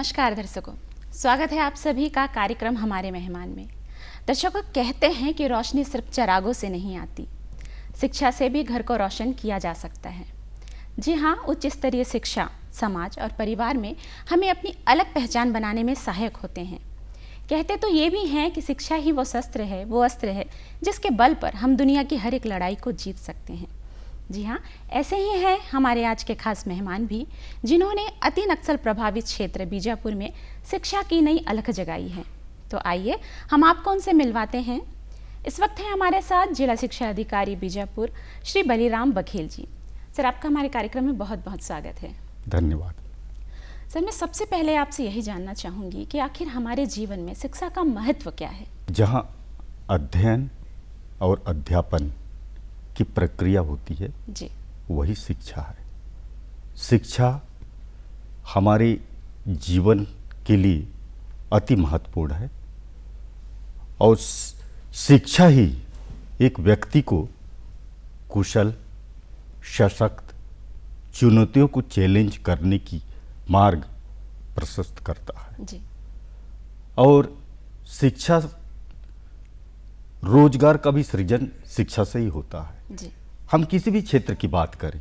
नमस्कार दर्शकों, स्वागत है आप सभी का कार्यक्रम हमारे मेहमान में। दर्शकों, कहते हैं कि रोशनी सिर्फ चिरागों से नहीं आती, शिक्षा से भी घर को रोशन किया जा सकता है। जी हाँ, उच्च स्तरीय शिक्षा समाज और परिवार में हमें अपनी अलग पहचान बनाने में सहायक होते हैं। कहते तो ये भी हैं कि शिक्षा ही वो शस्त्र है, वो अस्त्र है जिसके बल पर हम दुनिया की हर एक लड़ाई को जीत सकते हैं। जी हाँ, ऐसे ही हैं हमारे आज के खास मेहमान भी, जिन्होंने अति नक्सल प्रभावित क्षेत्र बीजापुर में शिक्षा की नई अलख जगाई है। तो आइए हम आपको उनसे मिलवाते हैं। इस वक्त हैं हमारे साथ जिला शिक्षा अधिकारी बीजापुर श्री बलिराम बघेल जी। सर, आपका हमारे कार्यक्रम में बहुत बहुत स्वागत है। धन्यवाद। सर, मैं सबसे पहले आपसे यही जानना चाहूँगी कि आखिर हमारे जीवन में शिक्षा का महत्व क्या है? जहाँ अध्ययन और अध्यापन की प्रक्रिया होती है जी, वही शिक्षा है। शिक्षा हमारे जीवन के लिए अति महत्वपूर्ण है और शिक्षा ही एक व्यक्ति को कुशल, सशक्त, चुनौतियों को चैलेंज करने की मार्ग प्रशस्त करता है। जी, और शिक्षा, रोजगार का भी सृजन शिक्षा से ही होता है। जी, हम किसी भी क्षेत्र की बात करें,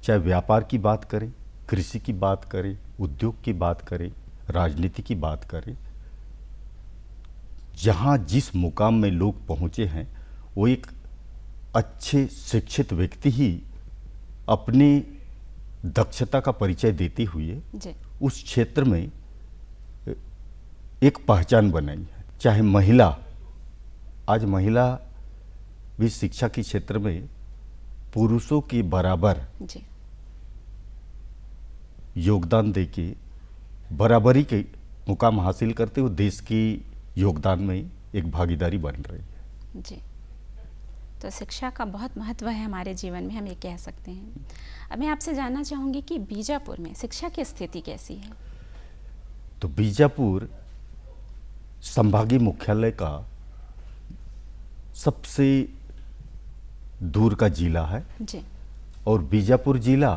चाहे व्यापार की बात करें, कृषि की बात करें, उद्योग की बात करें, राजनीति की बात करें, जहाँ जिस मुकाम में लोग पहुँचे हैं वो एक अच्छे शिक्षित व्यक्ति ही अपनी दक्षता का परिचय देते हुए जी, उस क्षेत्र में एक पहचान बनाई है। चाहे महिला, आज महिला भी शिक्षा के क्षेत्र में पुरुषों के बराबर जी, योगदान देके बराबरी के मुकाम हासिल करते हुए देश की योगदान में एक भागीदारी बन रही है। जी। तो शिक्षा का बहुत महत्व है हमारे जीवन में, हम ये कह सकते हैं। अब मैं आपसे जानना चाहूँगी कि बीजापुर में शिक्षा की स्थिति कैसी है? तो बीजापुर संभागीय मुख्यालय का सबसे दूर का जिला है जी, और बीजापुर जिला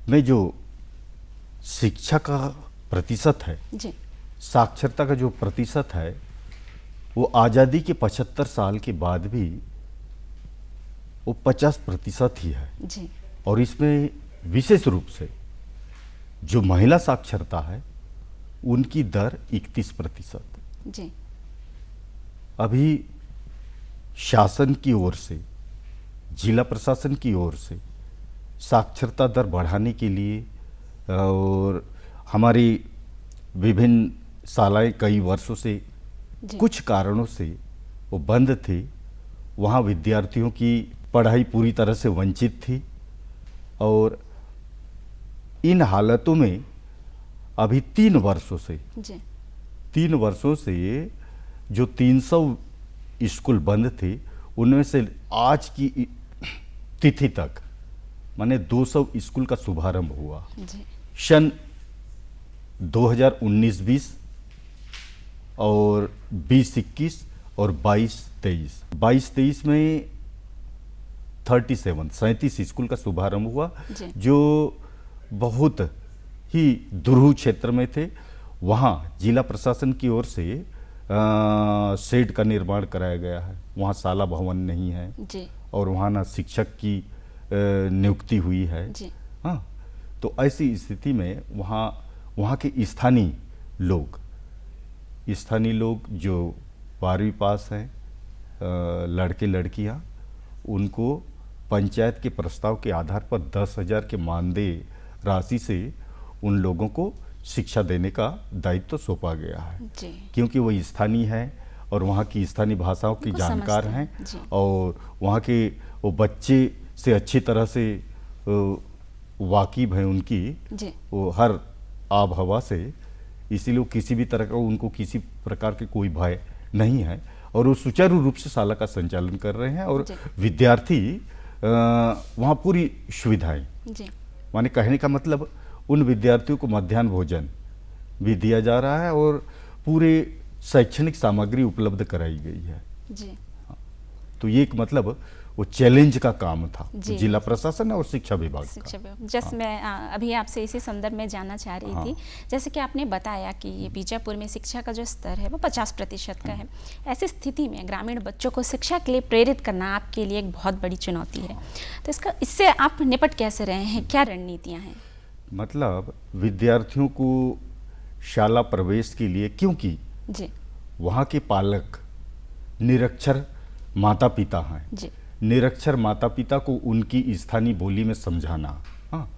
में जो शिक्षा का प्रतिशत है, जी, साक्षरता का जो प्रतिशत है, वो आज़ादी के 75 साल के बाद भी वो 50% ही है। जी, और इसमें विशेष रूप से जो महिला साक्षरता है उनकी दर 31%। जी, अभी शासन की ओर से, जिला प्रशासन की ओर से साक्षरता दर बढ़ाने के लिए और हमारी विभिन्न शालाएं कई वर्षों से जी, कुछ कारणों से वो बंद थे, वहाँ विद्यार्थियों की पढ़ाई पूरी तरह से वंचित थी। और इन हालातों में अभी 3 वर्षों से जी, 3 वर्षों से जो 300 स्कूल बंद थे, उनमें से आज की तिथि तक माने 200 स्कूल का शुभारंभ हुआ। जी, सन 2019-20 और 20-21 और 22-23, 22-23 में 37 स्कूल का शुभारंभ हुआ, जी, जो बहुत ही दुर्गम क्षेत्र में थे। वहाँ जिला प्रशासन की ओर से शेड का निर्माण कराया गया है, वहाँ शाला भवन नहीं है जी, और वहाँ ना शिक्षक की नियुक्ति हुई है। जी, हाँ, तो ऐसी स्थिति में वहाँ के स्थानीय लोग जो 12वीं पास हैं, लड़के लड़कियाँ, उनको पंचायत के प्रस्ताव के आधार पर 10,000 के मानदेय राशि से उन लोगों को शिक्षा देने का दायित्व सौंपा गया है। जी, क्योंकि वो स्थानीय है और वहाँ की स्थानीय भाषाओं की उनको जानकार समझते हैं हैं। जी, और वहाँ के वो बच्चे से अच्छी तरह से वाकिफ हैं उनकी जी, वो हर आब हवा से, इसीलिए वो किसी भी तरह का उनको किसी प्रकार के कोई भय नहीं है और वो सुचारू रूप से शाला का संचालन कर रहे हैं। और जी, विद्यार्थी वहाँ पूरी सुविधाएं, जी, माने कहने का मतलब उन विद्यार्थियों को मध्याह्न भोजन भी दिया जा रहा है और पूरे शैक्षणिक सामग्री उपलब्ध कराई गई है। जी, तो ये एक मतलब वो चैलेंज का काम था जी। जिला प्रशासन और शिक्षा विभाग शिक्षा का। विभाग, जैसे मैं अभी आपसे इसी संदर्भ में जानना चाह रही थी, जैसे कि आपने बताया कि ये बीजापुर में शिक्षा का जो स्तर है वो 50% का है। ऐसी स्थिति में ग्रामीण बच्चों को शिक्षा के लिए प्रेरित करना आपके लिए एक बहुत बड़ी चुनौती है, तो इससे आप निपट कैसे रहे हैं, क्या रणनीतियाँ हैं? मतलब विद्यार्थियों को शाला प्रवेश के लिए, क्योंकि जी वहाँ के पालक निरक्षर माता पिता हैं, जी निरक्षर माता पिता को उनकी स्थानीय बोली में समझाना, हाँ,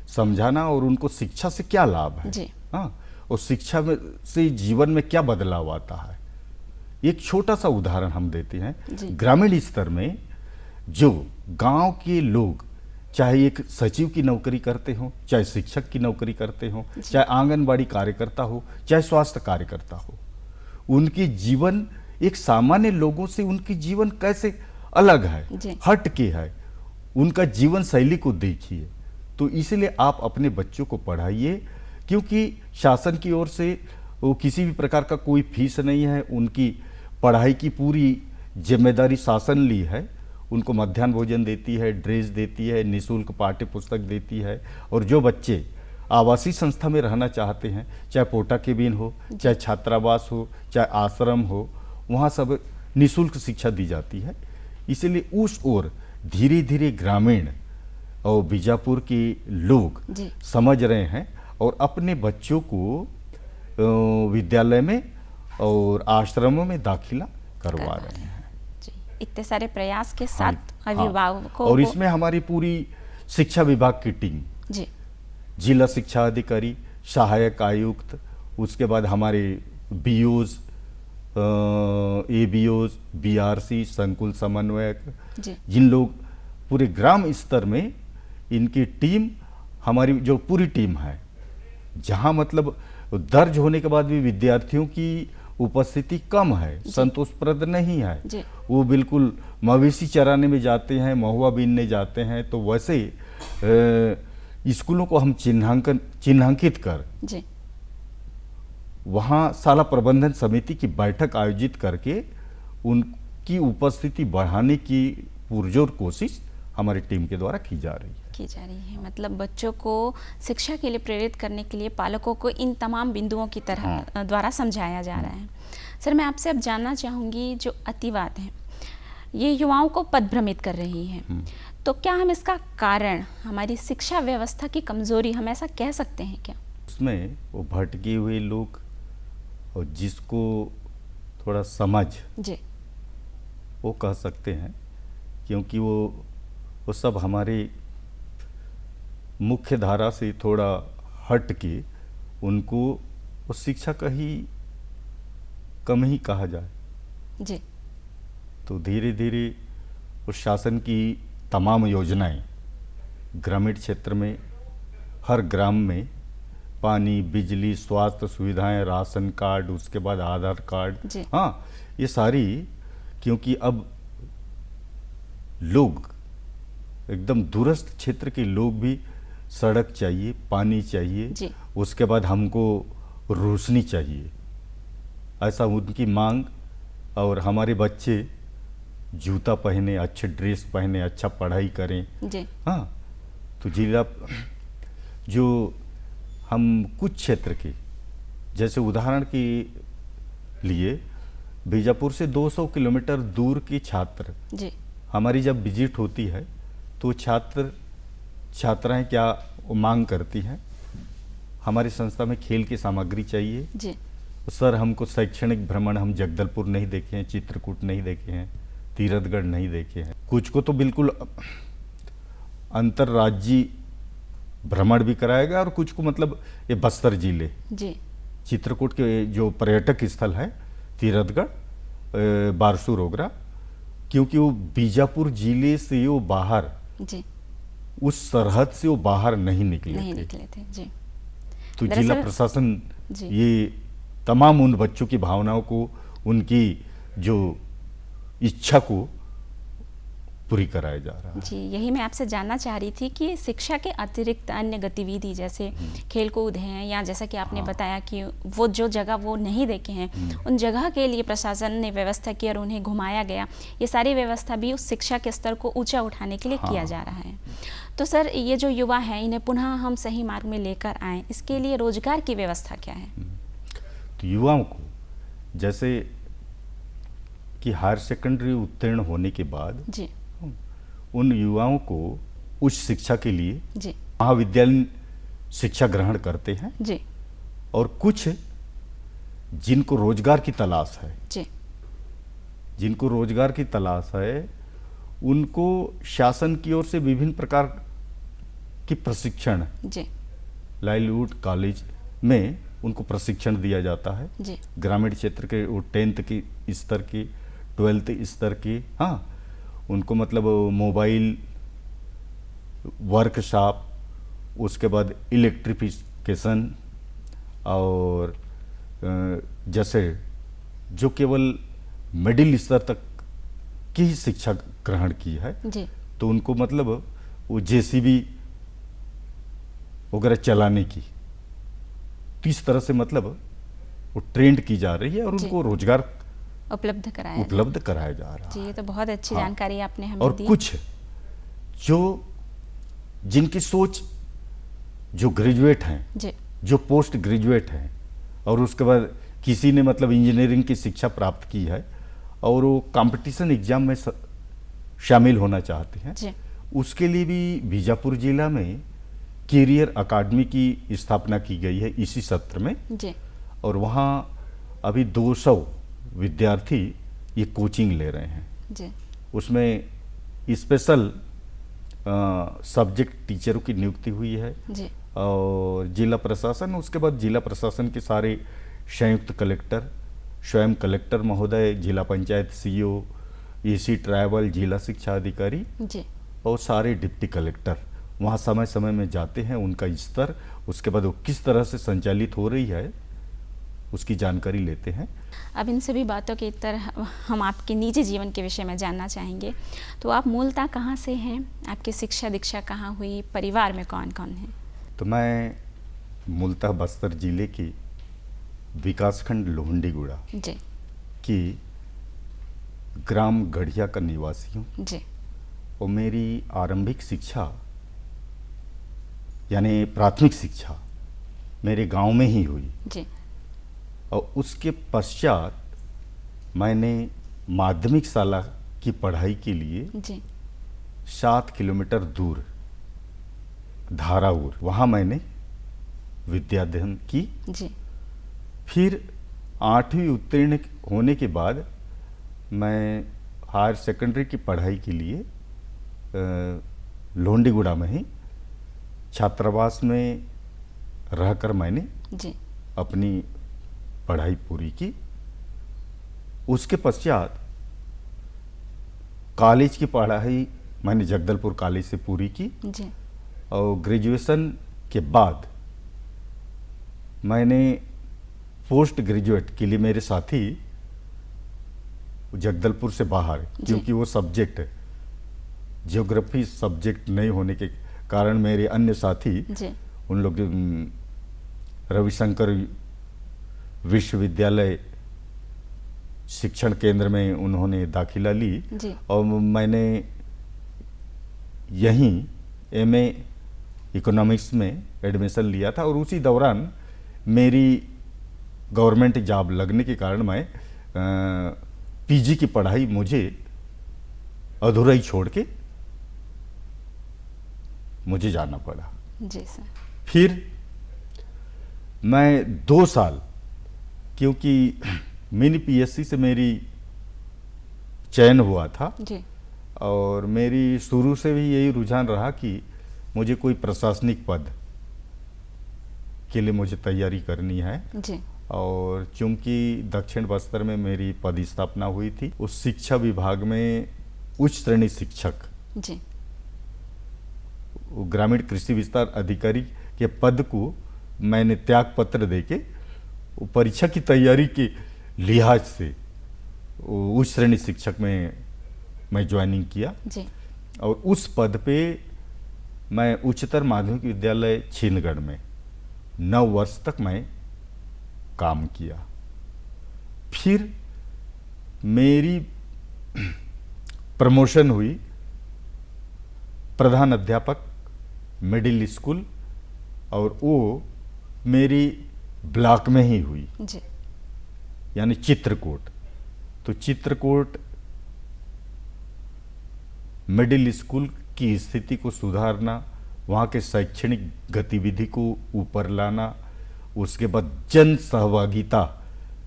समझाना और उनको शिक्षा से क्या लाभ है, जी हाँ, और शिक्षा में से जीवन में क्या बदलाव आता है। एक छोटा सा उदाहरण हम देते हैं। जी। ग्रामीण स्तर में जो गांव के लोग, चाहे एक सचिव की नौकरी करते हो, चाहे शिक्षक की नौकरी करते हो, चाहे आंगनबाड़ी कार्यकर्ता हो, चाहे स्वास्थ्य कार्यकर्ता हो, उनके जीवन एक सामान्य लोगों से उनकी जीवन कैसे अलग है, जी। हट के है। उनका जीवन शैली को देखिए। तो इसलिए आप अपने बच्चों को पढ़ाइए, क्योंकि शासन की ओर से वो किसी भी प्रकार का कोई फीस नहीं है, उनकी पढ़ाई की पूरी जिम्मेदारी शासन ली है। उनको मध्याह्न भोजन देती है, ड्रेस देती है, निःशुल्क पाठ्य पुस्तक देती है। और जो बच्चे आवासीय संस्था में रहना चाहते हैं, चाहे पोटा केबिन हो, चाहे छात्रावास हो, चाहे आश्रम हो, वहाँ सब निःशुल्क शिक्षा दी जाती है। इसलिए उस ओर धीरे धीरे ग्रामीण और बीजापुर के लोग जी। समझ रहे हैं और अपने बच्चों को विद्यालय में और आश्रमों में दाखिला करवा रहे हैं। जी, इतने सारे प्रयास के साथ अभिभावकों और को- इसमें हमारी पूरी शिक्षा विभाग की टीम, जी जिला शिक्षा अधिकारी, सहायक आयुक्त, उसके बाद हमारे बीओज, एबीओज, बीआरसी, संकुल समन्वयक, जी जिन लोग पूरे ग्राम स्तर में इनकी टीम, हमारी जो पूरी टीम है, जहाँ मतलब दर्ज होने के बाद भी विद्यार्थियों की उपस्थिति कम है, संतोषप्रद नहीं है, जी। वो बिल्कुल मवेशी चराने में जाते हैं, महुआ बीनने जाते हैं, तो वैसे स्कूलों को हम चिन्हांकित कर जी वहाँ शाला प्रबंधन समिति की बैठक आयोजित करके उनकी उपस्थिति बढ़ाने की पुरजोर कोशिश हमारी टीम के द्वारा की जा रही है। मतलब बच्चों को शिक्षा के लिए प्रेरित करने के लिए पालकों को इन तमाम बिंदुओं की तरह द्वारा समझाया जा रहा है। सर, मैं आपसे अब जानना चाहूँगी, जो अतिवाद है ये युवाओं को पथभ्रमित कर रही है, तो क्या हम इसका कारण हमारी शिक्षा व्यवस्था की कमजोरी, हम ऐसा कह सकते हैं क्या? उसमें वो भटके हुए लोग और जिसको थोड़ा समझ, जी वो कह सकते हैं, क्योंकि वो सब हमारे मुख्य धारा से थोड़ा हट के उनको वो शिक्षा का ही कम ही कहा जाए। जी तो धीरे धीरे उस शासन की तमाम योजनाएं ग्रामीण क्षेत्र में, हर ग्राम में पानी, बिजली, स्वास्थ्य सुविधाएं, राशन कार्ड, उसके बाद आधार कार्ड, जी। हाँ, ये सारी, क्योंकि अब लोग एकदम दूरस्थ क्षेत्र के लोग भी सड़क चाहिए, पानी चाहिए, जी। उसके बाद हमको रोशनी चाहिए, ऐसा उनकी मांग। और हमारे बच्चे जूता पहने, अच्छे ड्रेस पहने, अच्छा पढ़ाई करें, जी हाँ, तो जिला जो हम कुछ क्षेत्र के, जैसे उदाहरण के लिए बीजापुर से 200 किलोमीटर दूर के छात्र, जी हमारी जब विजिट होती है तो छात्राएं क्या मांग करती हैं, हमारी संस्था में खेल की सामग्री चाहिए। जी सर, हमको शैक्षणिक भ्रमण, हम जगदलपुर नहीं देखे हैं, चित्रकूट नहीं देखे हैं, तीरथगढ़ नहीं देखे हैं, कुछ को तो बिल्कुल अंतर्राज्यीय भ्रमण भी कराएगा, और कुछ को मतलब ये बस्तर जिले, जी चित्रकूट के जो पर्यटक स्थल है तीरथगढ़, बारसूर ओगरा, क्योंकि वो बीजापुर जिले से वो बाहर, जी उस सरहद से वो बाहर नहीं निकले थे। जी तो दरअसल- जिला प्रशासन जी। ये तमाम उन बच्चों की भावनाओं को, उनकी जो इच्छा को पूरी कराया जा रहा है। जी, यही मैं आपसे जानना चाह रही थी कि शिक्षा के अतिरिक्त अन्य गतिविधि जैसे खेल कूद हैं, या जैसा कि आपने बताया कि वो जो जगह वो नहीं देखे हैं उन जगह के लिए प्रशासन ने व्यवस्था की और उन्हें घुमाया गया, ये सारी व्यवस्था भी उस शिक्षा के स्तर को ऊंचा उठाने के लिए किया जा रहा है। तो सर, ये जो युवा हैं इन्हें पुनः हम सही मार्ग में लेकर आएँ, इसके लिए रोजगार की व्यवस्था क्या है? तो युवाओं को जैसे कि हायर सेकेंडरी उत्तीर्ण होने के बाद जी उन युवाओं को उच्च शिक्षा के लिए जी महाविद्यालय शिक्षा ग्रहण करते हैं, जी और कुछ जिनको रोजगार की तलाश है, जी जिनको रोजगार की तलाश है, उनको शासन की ओर से विभिन्न प्रकार की प्रशिक्षण जी लाइवलीहुड कॉलेज में उनको प्रशिक्षण दिया जाता है। जी ग्रामीण क्षेत्र के वो 10th की स्तर की, 12th स्तर की, हाँ, उनको मतलब मोबाइल वर्कशॉप, उसके बाद इलेक्ट्रिफिकेशन, और जैसे जो केवल मिडिल स्तर तक की ही शिक्षा ग्रहण की है, जी तो उनको मतलब वो जेसीबी वगैरह चलाने की, तो इस तरह से मतलब वो ट्रेंड की जा रही है और जी। उनको रोजगार उपलब्ध कराया उपलब्ध कराया जा रहा जी, है। ये तो बहुत अच्छी हाँ। जानकारी आपने हमें और दी। कुछ जो जिनकी सोच जो ग्रेजुएट हैं, जी जो पोस्ट ग्रेजुएट हैं, और उसके बाद किसी ने मतलब इंजीनियरिंग की शिक्षा प्राप्त की है और वो कंपटीशन एग्जाम में शामिल होना चाहते हैं, जी उसके लिए भी बीजापुर जिला में कैरियर अकादमी की स्थापना की गई है इसी सत्र में, जी और वहाँ अभी 200 विद्यार्थी ये कोचिंग ले रहे हैं। जी उसमें स्पेशल सब्जेक्ट टीचरों की नियुक्ति हुई है, जी और जिला प्रशासन, उसके बाद जिला प्रशासन के सारे संयुक्त कलेक्टर, स्वयं कलेक्टर महोदय, जिला पंचायत सीईओ, एसी ट्राइबल, जिला शिक्षा अधिकारी जी और सारे डिप्टी कलेक्टर वहाँ समय समय में जाते हैं। उनका स्तर, उसके बाद वो किस तरह से संचालित हो रही है उसकी जानकारी लेते हैं। अब इन सभी बातों के तरह हम आपके निजी जीवन के विषय में जानना चाहेंगे। तो आप मूलतः कहाँ से हैं? आपकी शिक्षा दीक्षा कहाँ हुई? परिवार में कौन कौन है? तो मैं मूलतः बस्तर जिले की विकासखंड लोहंडीगुड़ा जी की ग्राम गढ़िया का निवासी हूँ, जी और मेरी आरंभिक शिक्षा यानी प्राथमिक शिक्षा मेरे गांव में ही हुई, जी और उसके पश्चात मैंने माध्यमिक शाला की पढ़ाई के लिए जी 7 किलोमीटर दूर धाराउर, वहाँ मैंने विद्याध्ययन की। जी फिर 8वीं उत्तीर्ण होने के बाद मैं हायर सेकेंडरी की पढ़ाई के लिए लोहंडीगुड़ा में ही छात्रावास में रहकर मैंने जी अपनी पढ़ाई पूरी की। उसके पश्चात कॉलेज की पढ़ाई मैंने जगदलपुर कॉलेज से पूरी की, जी और ग्रेजुएशन के बाद मैंने पोस्ट ग्रेजुएट के लिए मेरे साथी जगदलपुर से बाहर, क्योंकि वो सब्जेक्ट ज्योग्राफी सब्जेक्ट नहीं होने के कारण मेरे अन्य साथी जी उन लोग रविशंकर विश्वविद्यालय शिक्षण केंद्र में उन्होंने दाखिला ली, जी और मैंने यहीं एमए इकोनॉमिक्स में एडमिशन लिया था, और उसी दौरान मेरी गवर्नमेंट जॉब लगने के कारण मैं पीजी की पढ़ाई मुझे अधूरा ही छोड़ के मुझे जाना पड़ा। जी सर। फिर मैं 2 साल, क्योंकि मिनी पीएससी से मेरी चयन हुआ था, जी और मेरी शुरू से भी यही रुझान रहा कि मुझे कोई प्रशासनिक पद के लिए मुझे तैयारी करनी है। जी और चूंकि दक्षिण बस्तर में मेरी पदस्थापना हुई थी, उस शिक्षा विभाग में उच्च श्रेणी शिक्षक, जी ग्रामीण कृषि विस्तार अधिकारी के पद को मैंने त्याग पत्र देके वो परीक्षा की तैयारी के लिहाज से उच्च श्रेणी शिक्षक में मैं ज्वाइनिंग किया। जी और उस पद पे मैं उच्चतर माध्यमिक विद्यालय छीनगढ़ में 9 वर्ष तक मैं काम किया। फिर मेरी प्रमोशन हुई प्रधान अध्यापक मिडिल स्कूल, और वो मेरी ब्लॉक में ही हुई जी। यानी चित्रकूट। तो चित्रकूट मिडिल स्कूल की स्थिति को सुधारना, वहाँ के शैक्षणिक गतिविधि को ऊपर लाना, उसके बाद जन सहभागिता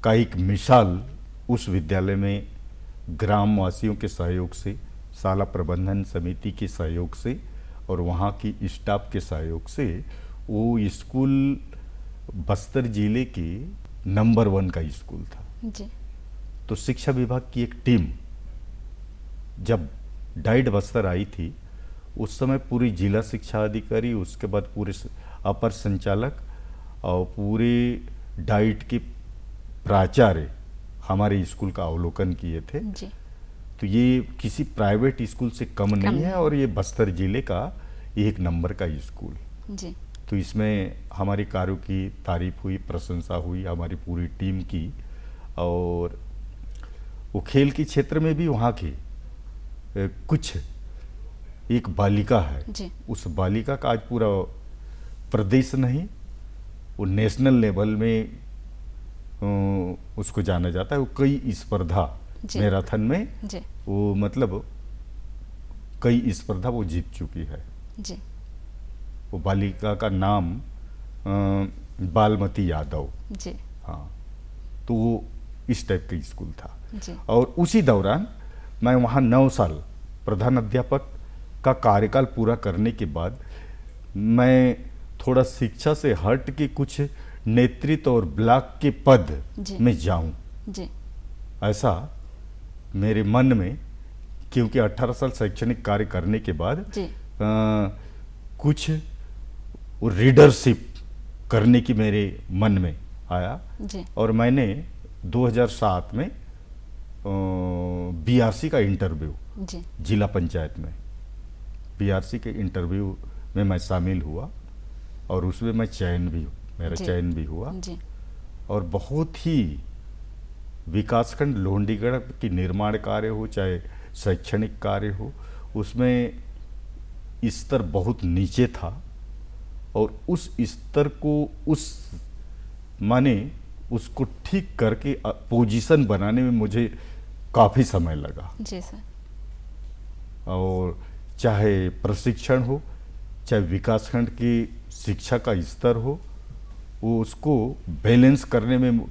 का एक मिसाल उस विद्यालय में ग्रामवासियों के सहयोग से, शाला प्रबंधन समिति के सहयोग से और वहाँ की स्टाफ के सहयोग से वो स्कूल बस्तर जिले के नंबर 1 का स्कूल था। जी। तो शिक्षा विभाग की एक टीम जब डाइट बस्तर आई थी, उस समय पूरी जिला शिक्षा अधिकारी, उसके बाद पूरे अपर संचालक और पूरे डाइट के प्राचार्य हमारे स्कूल का अवलोकन किए थे। जी। तो ये किसी प्राइवेट स्कूल से कम नहीं है और ये बस्तर जिले का एक नंबर का स्कूल। जी। तो इसमें हमारे कार्यों की तारीफ हुई, प्रशंसा हुई हमारी पूरी टीम की। और वो खेल के क्षेत्र में भी वहाँ की कुछ एक बालिका है जी। उस बालिका का आज पूरा प्रदेश नहीं, वो नेशनल लेवल में उसको जाना जाता है। वो कई स्पर्धा मैराथन में जी। वो मतलब कई स्पर्धा वो जीत चुकी है। जी। वो बालिका का नाम बालमती यादव। जी। हाँ, तो वो इस टाइप का स्कूल था। जी। और उसी दौरान मैं वहाँ 9 साल प्रधान अध्यापक का कार्यकाल पूरा करने के बाद मैं थोड़ा शिक्षा से हट के कुछ नेतृत्व और ब्लॉक के पद में जाऊं, जी। ऐसा मेरे मन में, क्योंकि 18 साल शैक्षणिक कार्य करने के बाद कुछ रीडरशिप करने की मेरे मन में आया। जी। और मैंने 2007 में बीआरसी का इंटरव्यू, जी। जिला पंचायत में बीआरसी के इंटरव्यू में मैं शामिल हुआ और उसमें मैं मेरा चयन भी हुआ। जी। और बहुत ही विकासखंड लोहंडीगढ़ की निर्माण कार्य हो चाहे शैक्षणिक कार्य हो, उसमें स्तर बहुत नीचे था और उस स्तर को उसको ठीक करके पोजीशन बनाने में मुझे काफ़ी समय लगा। जी सर। और चाहे प्रशिक्षण हो, चाहे विकासखंड की शिक्षा का स्तर हो, वो उसको बैलेंस करने में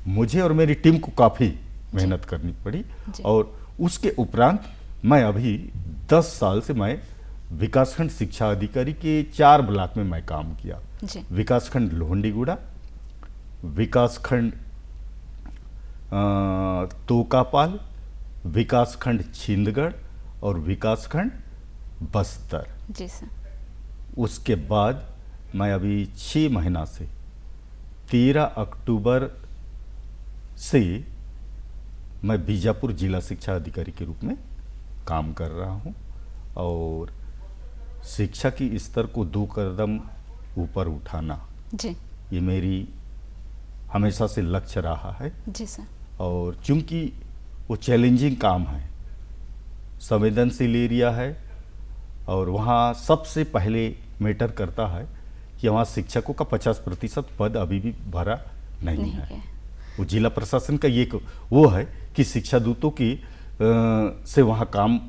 मुझे और मेरी टीम को काफ़ी मेहनत करनी पड़ी। और उसके उपरांत मैं अभी 10 साल से मैं विकासखंड शिक्षा अधिकारी के 4 ब्लॉक में मैं काम किया। विकासखंड लोहंडीगुड़ा, विकासखंड तोकापाल, विकासखंड छिंदगढ़ और विकासखंड बस्तर। जी सर। उसके बाद मैं अभी 6 महीना से 13 अक्टूबर से मैं बीजापुर जिला शिक्षा अधिकारी के रूप में काम कर रहा हूं और शिक्षा की स्तर को 2 कदम ऊपर उठाना, जी, ये मेरी हमेशा से लक्ष्य रहा है। जी सर। और चूंकि वो चैलेंजिंग काम है, संवेदनशील एरिया है और वहाँ सबसे पहले मैटर करता है कि वहाँ शिक्षकों का 50% पद अभी भी भरा नहीं है। वो जिला प्रशासन का ये वो है कि शिक्षा दूतों की से वहाँ काम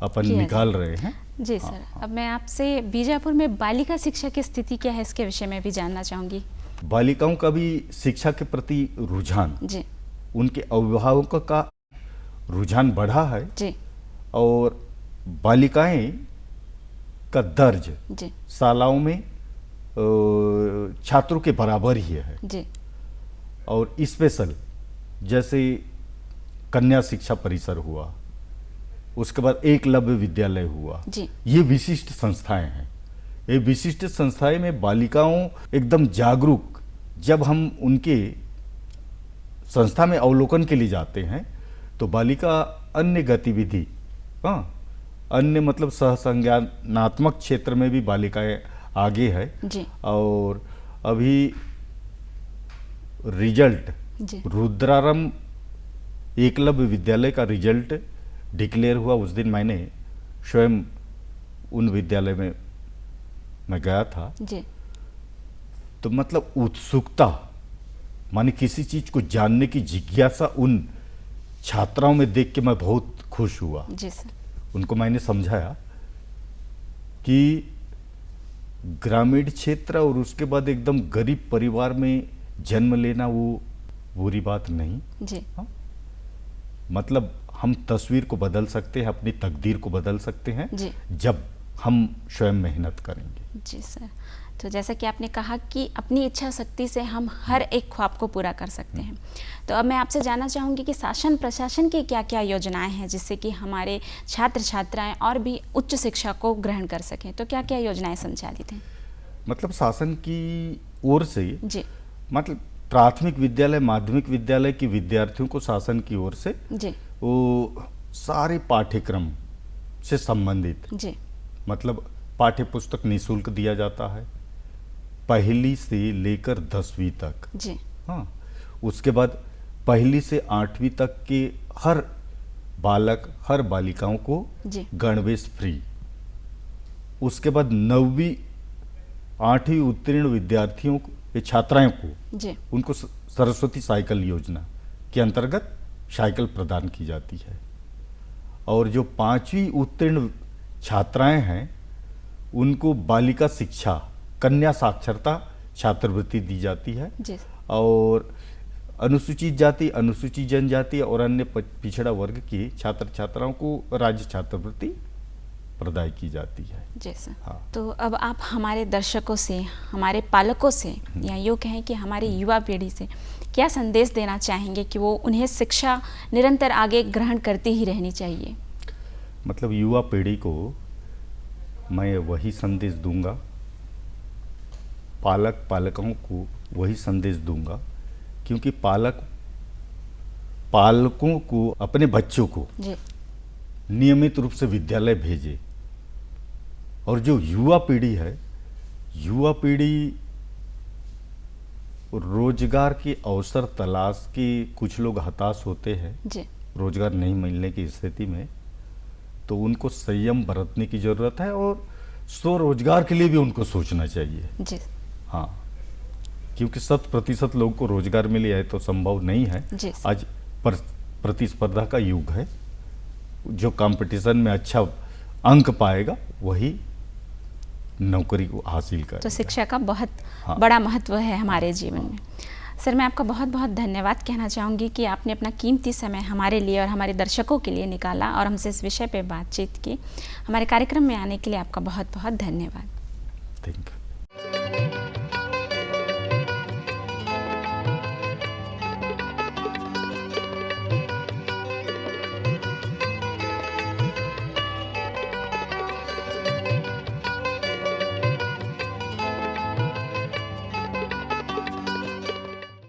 अपन निकाल रहे हैं। जी सर। अब मैं आपसे बीजापुर में बालिका शिक्षा की स्थिति क्या है इसके विषय में भी जानना चाहूँगी। बालिकाओं का भी शिक्षा के प्रति रुझान, जी, उनके अभिभावकों का रुझान बढ़ा है, जी, और बालिकाएं का दर्ज, जी, शालाओं में छात्रों के बराबर ही है, जी। और स्पेशल जैसे कन्या शिक्षा परिसर हुआ, उसके बाद एकलव्य विद्यालय हुआ, जी, ये विशिष्ट संस्थाएं हैं। ये विशिष्ट संस्थाएं में बालिकाओं एकदम जागरूक, जब हम उनके संस्था में अवलोकन के लिए जाते हैं तो बालिका अन्य गतिविधि, अन्य मतलब सहसंज्ञानात्मक क्षेत्र में भी बालिकाएं आगे है। जी और अभी रिजल्ट जी रुद्रारम एकलव्य विद्यालय का रिजल्ट डिक्लेयर हुआ। उस दिन मैंने स्वयं उन विद्यालय में मैं गया था। जी तो मतलब उत्सुकता माने किसी चीज को जानने की जिज्ञासा उन छात्राओं में देख के मैं बहुत खुश हुआ। जी सर। उनको मैंने समझाया कि ग्रामीण क्षेत्र और उसके बाद एकदम गरीब परिवार में जन्म लेना वो बुरी बात नहीं। जी हाँ? मतलब हम तस्वीर को बदल सकते हैं, अपनी तकदीर को बदल सकते हैं जी जब हम स्वयं मेहनत करेंगे। जी सर। तो जैसा कि आपने कहा कि अपनी इच्छा शक्ति से हम हर एक ख्वाब को पूरा कर सकते हैं। तो अब मैं आपसे जानना चाहूँगी कि शासन प्रशासन की क्या क्या योजनाएं हैं जिससे कि हमारे छात्र छात्राएं और भी उच्च शिक्षा को ग्रहण कर सकें। तो क्या क्या योजनाएं संचालित हैं? मतलब शासन की ओर से जी मतलब प्राथमिक विद्यालय माध्यमिक विद्यालय के विद्यार्थियों को शासन की ओर से जी वो सारे पाठ्यक्रम से संबंधित जी मतलब पाठ्य पुस्तक निःशुल्क दिया जाता है, पहली से लेकर 10वीं तक। जी हाँ, उसके बाद पहली से 8वीं तक के हर बालक हर बालिकाओं को जी गणवेश फ्री। उसके बाद 9वीं 8वीं उत्तीर्ण विद्यार्थियों को छात्राओं को जी उनको सरस्वती साइकिल योजना के अंतर्गत साइकिल प्रदान की जाती है। और जो 5वीं उत्तीर्ण छात्राएं हैं उनको बालिका शिक्षा कन्या साक्षरता छात्रवृत्ति दी जाती है। जी और अनुसूचित जाति अनुसूचित जनजाति और अन्य पिछड़ा वर्ग के छात्र छात्राओं को राज्य छात्रवृत्ति प्रदान की जाती है। जी सर। हाँ। तो अब आप हमारे दर्शकों से हमारे पालकों से या यूँ कहें कि हमारी युवा पीढ़ी से क्या संदेश देना चाहेंगे कि वो उन्हें शिक्षा निरंतर आगे ग्रहण करती ही रहनी चाहिए? मतलब युवा पीढ़ी को मैं वही संदेश दूंगा, पालकों को वही संदेश दूंगा, क्योंकि पालकों को अपने बच्चों को जी नियमित रूप से विद्यालय भेजे। और जो युवा पीढ़ी है, युवा पीढ़ी रोजगार के अवसर तलाश के कुछ लोग हताश होते हैं जी रोजगार नहीं मिलने की स्थिति में, तो उनको संयम बरतने की जरूरत है और स्वरोजगार के लिए भी उनको सोचना चाहिए। जी हाँ, क्योंकि 100% लोगों को रोजगार मिले है तो संभव नहीं है। जी आज प्रतिस्पर्धा का युग है, जो कंपटीशन में अच्छा अंक पाएगा वही नौकरी को हासिल करेगा। तो शिक्षा का बहुत हाँ। बड़ा महत्व है हमारे जीवन में। सर, मैं आपका बहुत बहुत धन्यवाद कहना चाहूँगी कि आपने अपना कीमती समय हमारे लिए और हमारे दर्शकों के लिए निकाला और हमसे इस विषय पे बातचीत की। हमारे कार्यक्रम में आने के लिए आपका बहुत बहुत धन्यवाद। Thank you.